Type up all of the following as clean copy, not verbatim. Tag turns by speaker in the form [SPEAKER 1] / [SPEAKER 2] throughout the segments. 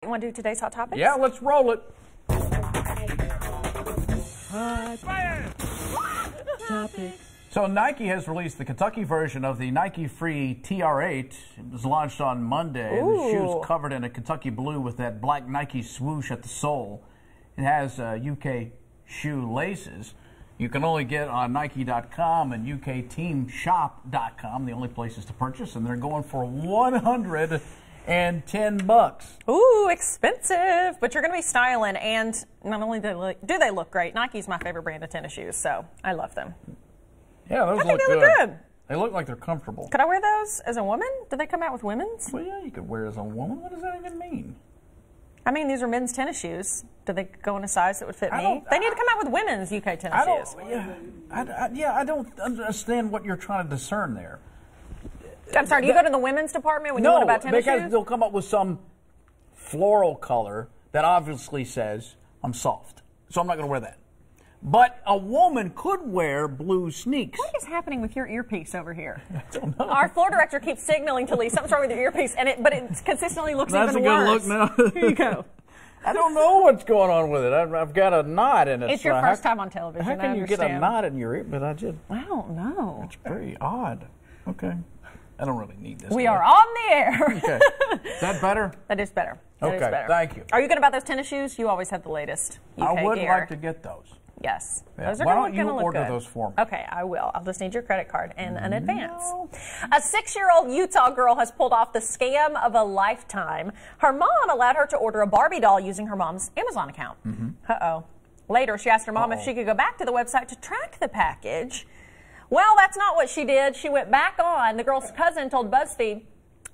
[SPEAKER 1] You want to do today's hot topics?
[SPEAKER 2] Yeah, let's roll it. So Nike has released the Kentucky version of the Nike Free TR8. It was launched on Monday.
[SPEAKER 1] Ooh.
[SPEAKER 2] The shoe's covered in a Kentucky blue with that black Nike swoosh at the sole. It has UK shoe laces. You can only get on Nike.com and UKTeamShop.com, the only places to purchase, and they're going for $110.
[SPEAKER 1] Ooh, expensive, but you're going to be styling, and not only do they look great. Nike's my favorite brand of tennis shoes, so I love them.
[SPEAKER 2] Yeah, those
[SPEAKER 1] I think
[SPEAKER 2] look
[SPEAKER 1] they
[SPEAKER 2] good.
[SPEAKER 1] look good.
[SPEAKER 2] They look like they're comfortable.
[SPEAKER 1] Could I wear those as a woman? Did they come out with women's?
[SPEAKER 2] Well, yeah, you could wear as a woman. What does that even mean?
[SPEAKER 1] I mean, these are men's tennis shoes. Do they go in a size that would fit me? They need to come out with women's UK tennis shoes.
[SPEAKER 2] I don't understand what you're trying to discern there.
[SPEAKER 1] I'm sorry, do you go to the women's department when you learn about tennis shoes?
[SPEAKER 2] No, because they'll come up with some floral color that obviously says, I'm soft. So I'm not going to wear that. But a woman could wear blue sneaks.
[SPEAKER 1] What is happening with your earpiece over here?
[SPEAKER 2] I don't know.
[SPEAKER 1] Our floor director keeps signaling to Lee something's wrong with your earpiece, but it consistently looks
[SPEAKER 2] That's
[SPEAKER 1] even
[SPEAKER 2] That's
[SPEAKER 1] worse.
[SPEAKER 2] a good look now.
[SPEAKER 1] Here you go.
[SPEAKER 2] I don't know what's going on with it. I've got a knot in it.
[SPEAKER 1] It's your first time on television.
[SPEAKER 2] How can you get a knot in your ear? But I
[SPEAKER 1] don't know.
[SPEAKER 2] It's very odd. Okay. I don't really need this.
[SPEAKER 1] We are on the air.
[SPEAKER 2] Okay. Is that better?
[SPEAKER 1] That is better. That is better.
[SPEAKER 2] Thank you.
[SPEAKER 1] Are you good about those tennis shoes? You always have the latest UK
[SPEAKER 2] I would
[SPEAKER 1] gear.
[SPEAKER 2] like to get those.
[SPEAKER 1] Yes.
[SPEAKER 2] Yeah.
[SPEAKER 1] Those are
[SPEAKER 2] Why
[SPEAKER 1] going
[SPEAKER 2] don't
[SPEAKER 1] to
[SPEAKER 2] you
[SPEAKER 1] look
[SPEAKER 2] order
[SPEAKER 1] good.
[SPEAKER 2] those for me?
[SPEAKER 1] Okay, I will. I'll just need your credit card in an advance. A 6-year-old Utah girl has pulled off the scam of a lifetime. Her mom allowed her to order a Barbie doll using her mom's Amazon account. Uh-oh. Later, she asked her mom if she could go back to the website to track the package. Well, that's not what she did. She went back on. The girl's cousin told BuzzFeed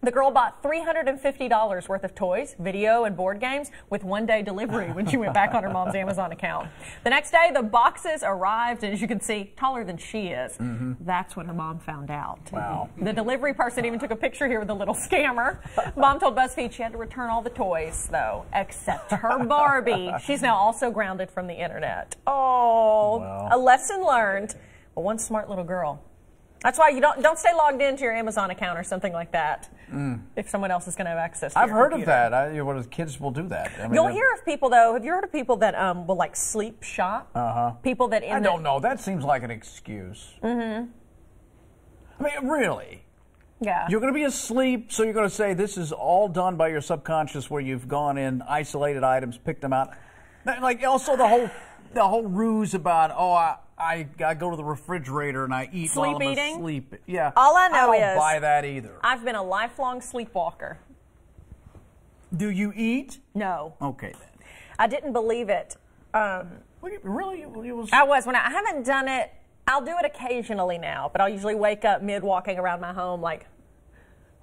[SPEAKER 1] the girl bought $350 worth of toys, video, and board games with one-day delivery when she went back on her mom's Amazon account. The next day, the boxes arrived, and as you can see, taller than she is. That's when her mom found out.
[SPEAKER 2] Wow.
[SPEAKER 1] The delivery person even took a picture here with the little scammer. Mom told BuzzFeed she had to return all the toys, though, except her Barbie. She's now also grounded from the internet. Oh,
[SPEAKER 2] wow.
[SPEAKER 1] A lesson learned. But one smart little girl. That's why you don't stay logged into your Amazon account or something like that. If someone else is going to have access to
[SPEAKER 2] I've
[SPEAKER 1] your
[SPEAKER 2] heard
[SPEAKER 1] computer.
[SPEAKER 2] of that. What kids will do that. I mean,
[SPEAKER 1] You'll hear of people, though. Have you heard of people that will, like, sleep shop? People that
[SPEAKER 2] I don't know. That seems like an excuse. I mean, really?
[SPEAKER 1] Yeah.
[SPEAKER 2] You're going to be asleep, so you're going to say this is all done by your subconscious where you've gone in, isolated items, picked them out. Like, also the whole ruse about, I go to the refrigerator and I eat while I'm asleep. Yeah.
[SPEAKER 1] All I know
[SPEAKER 2] I
[SPEAKER 1] is
[SPEAKER 2] don't buy that either.
[SPEAKER 1] I've been a lifelong sleepwalker.
[SPEAKER 2] Do you eat?
[SPEAKER 1] No.
[SPEAKER 2] Okay then.
[SPEAKER 1] I didn't believe it.
[SPEAKER 2] Really?
[SPEAKER 1] I was. I haven't done it. I'll do it occasionally now, but I'll usually wake up mid walking around my home like,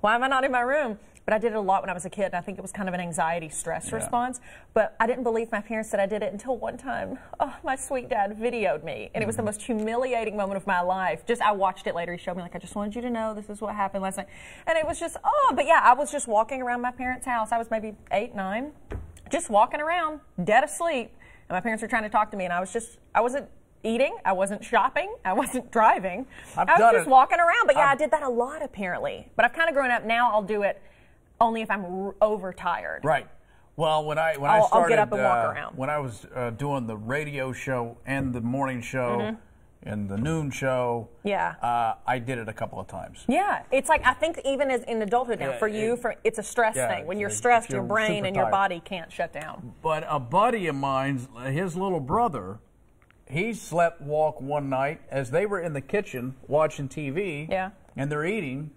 [SPEAKER 1] why am I not in my room? But I did it a lot when I was a kid, and I think it was kind of an anxiety stress response. But I didn't believe my parents that I did it until one time, my sweet dad videoed me, and it was the most humiliating moment of my life. I watched it later. He showed me, like, I just wanted you to know this is what happened last night. And it was just, but yeah, I was just walking around my parents' house. I was maybe 8, 9, just walking around, dead asleep. And my parents were trying to talk to me, and I wasn't eating, I wasn't shopping, I wasn't driving. I was just walking around. But yeah, I did that a lot apparently. But I've kind of grown up now. I'll do it only if I'm overtired.
[SPEAKER 2] Right. Well, when I started,
[SPEAKER 1] I'll get up and walk around.
[SPEAKER 2] When I was doing the radio show and the morning show and the noon show, I did it a couple of times.
[SPEAKER 1] Yeah, it's like I think even as in adulthood now, it's a stress thing. When you're stressed, your brain and your body can't shut down.
[SPEAKER 2] But a buddy of mine, his little brother, he slept walk one night as they were in the kitchen watching TV.
[SPEAKER 1] Yeah.
[SPEAKER 2] And they're eating.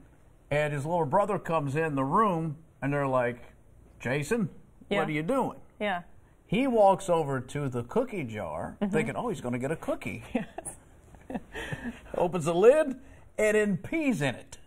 [SPEAKER 2] And his little brother comes in the room, and they're like, Jason, what are you doing?
[SPEAKER 1] Yeah.
[SPEAKER 2] He walks over to the cookie jar, thinking, he's going to get a cookie.
[SPEAKER 1] Yes.
[SPEAKER 2] Opens the lid, and then pees in it.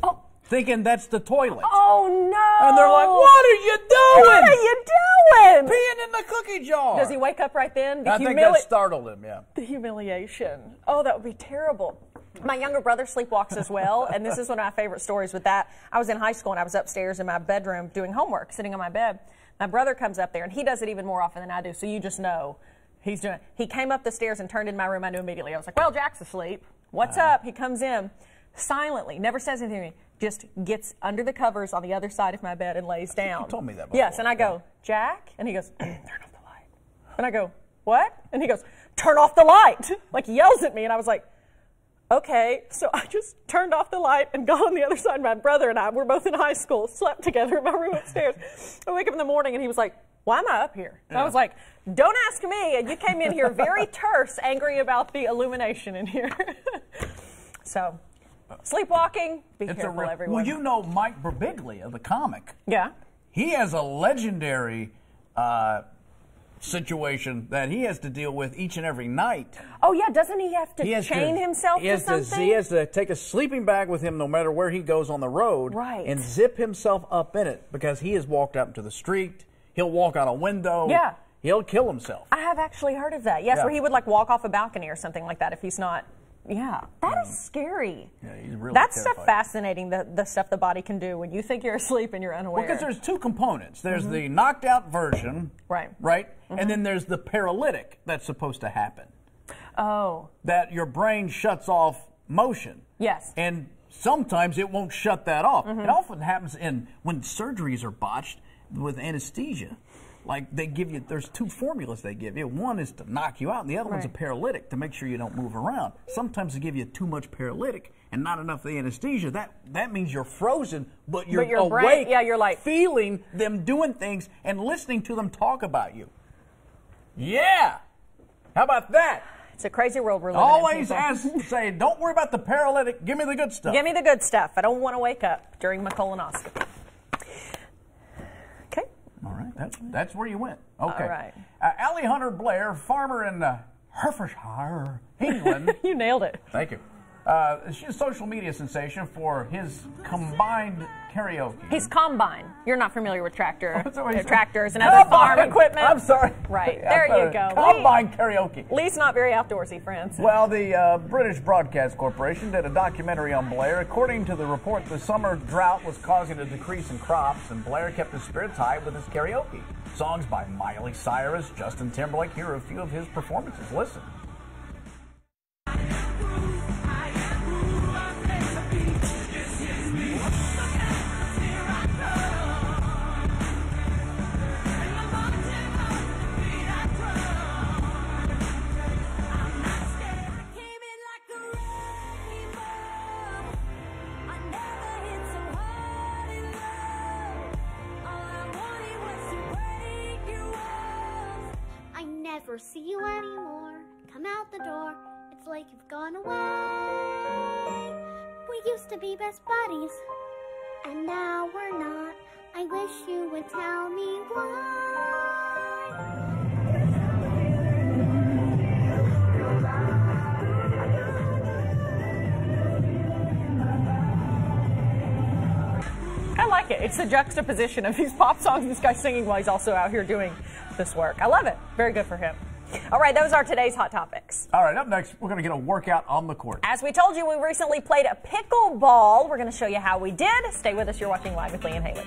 [SPEAKER 2] Oh. Thinking that's the toilet.
[SPEAKER 1] Oh, no.
[SPEAKER 2] And they're like, what are you doing?
[SPEAKER 1] What are you doing?
[SPEAKER 2] Peeing in the cookie jar.
[SPEAKER 1] Does he wake up right then?
[SPEAKER 2] I think that startled him, yeah.
[SPEAKER 1] The humiliation. Oh, that would be terrible. My younger brother sleepwalks as well, and this is one of my favorite stories with that. I was in high school, and I was upstairs in my bedroom doing homework, sitting on my bed. My brother comes up there, and he does it even more often than I do, so you just know he's doing it. He came up the stairs and turned in my room. I knew immediately. I was like, well, Jack's asleep. What's up? He comes in silently, never says anything to me, just gets under the covers on the other side of my bed and lays down.
[SPEAKER 2] You told me that before.
[SPEAKER 1] Yes, and I go, Jack? And he goes, turn off the light. And I go, what? And he goes, turn off the light. Like, he yells at me, and I was like, okay. So I just turned off the light and got on the other side. My brother and I, we're both in high school, slept together in my room upstairs. I wake up in the morning, and he was like, why am I up here? And I was like, don't ask me. And you came in here very terse, angry about the illumination in here. So, sleepwalking, be careful, everyone.
[SPEAKER 2] Well, you know Mike Birbiglia, the comic.
[SPEAKER 1] Yeah.
[SPEAKER 2] He has a legendary situation that he has to deal with each and every night.
[SPEAKER 1] Oh, yeah. Doesn't he have to chain himself to something?
[SPEAKER 2] He has to take a sleeping bag with him no matter where he goes on the road.
[SPEAKER 1] Right.
[SPEAKER 2] And zip himself up in it because he has walked out into the street. He'll walk out a window.
[SPEAKER 1] Yeah.
[SPEAKER 2] He'll kill himself.
[SPEAKER 1] I have actually heard of that. Yes, where he would like walk off a balcony or something like that if he's not. Yeah, that is scary.
[SPEAKER 2] Yeah, he's really
[SPEAKER 1] That's
[SPEAKER 2] terrified.
[SPEAKER 1] stuff fascinating, the stuff the body can do when you think you're asleep and you're unaware.
[SPEAKER 2] Well, because there's two components. There's the knocked out version.
[SPEAKER 1] Right.
[SPEAKER 2] Right? And then there's the paralytic that's supposed to happen.
[SPEAKER 1] Oh.
[SPEAKER 2] That your brain shuts off motion.
[SPEAKER 1] Yes.
[SPEAKER 2] And sometimes it won't shut that off. It often happens when surgeries are botched with anesthesia. Like they give you, there's two formulas they give you. One is to knock you out, and the other one's a paralytic to make sure you don't move around. Sometimes they give you too much paralytic and not enough of the anesthesia. That means you're frozen, but you're awake.
[SPEAKER 1] Brain, yeah, you're like
[SPEAKER 2] feeling them doing things and listening to them talk about you. Yeah. How about that?
[SPEAKER 1] It's a crazy world we're living
[SPEAKER 2] in. Say, don't worry about the paralytic. Give me the good stuff.
[SPEAKER 1] Give me the good stuff. I don't want to wake up during my colonoscopy. Okay.
[SPEAKER 2] All right. That's where you went. Okay.
[SPEAKER 1] All right.
[SPEAKER 2] Allie Hunter Blair, farmer in Herefordshire, England.
[SPEAKER 1] You nailed it.
[SPEAKER 2] Thank you. She's a social media sensation for his combined karaoke.
[SPEAKER 1] He's combine. You're not familiar with tractors and
[SPEAKER 2] Combine.
[SPEAKER 1] other farm equipment.
[SPEAKER 2] I'm sorry.
[SPEAKER 1] Right. There you go.
[SPEAKER 2] Combine karaoke.
[SPEAKER 1] Lee's not very outdoorsy, friends.
[SPEAKER 2] Well, the British Broadcast Corporation did a documentary on Blair. According to the report, the summer drought was causing a decrease in crops, and Blair kept his spirits high with his karaoke. Songs by Miley Cyrus, Justin Timberlake. Here are a few of his performances. Listen.
[SPEAKER 3] Never see you anymore. Come out the door. It's like you've gone away. We used to be best buddies, and now we're not. I wish you would tell me why.
[SPEAKER 1] I like it. It's the juxtaposition of these pop songs, this guy's singing while he's also out here doing this work. I love it. Very good for him. All right, those are today's Hot Topics.
[SPEAKER 2] All right, up next, we're going to get a workout on the court.
[SPEAKER 1] As we told you, we recently played a pickleball. We're going to show you how we did. Stay with us. You're watching Live with Lee and Hayley.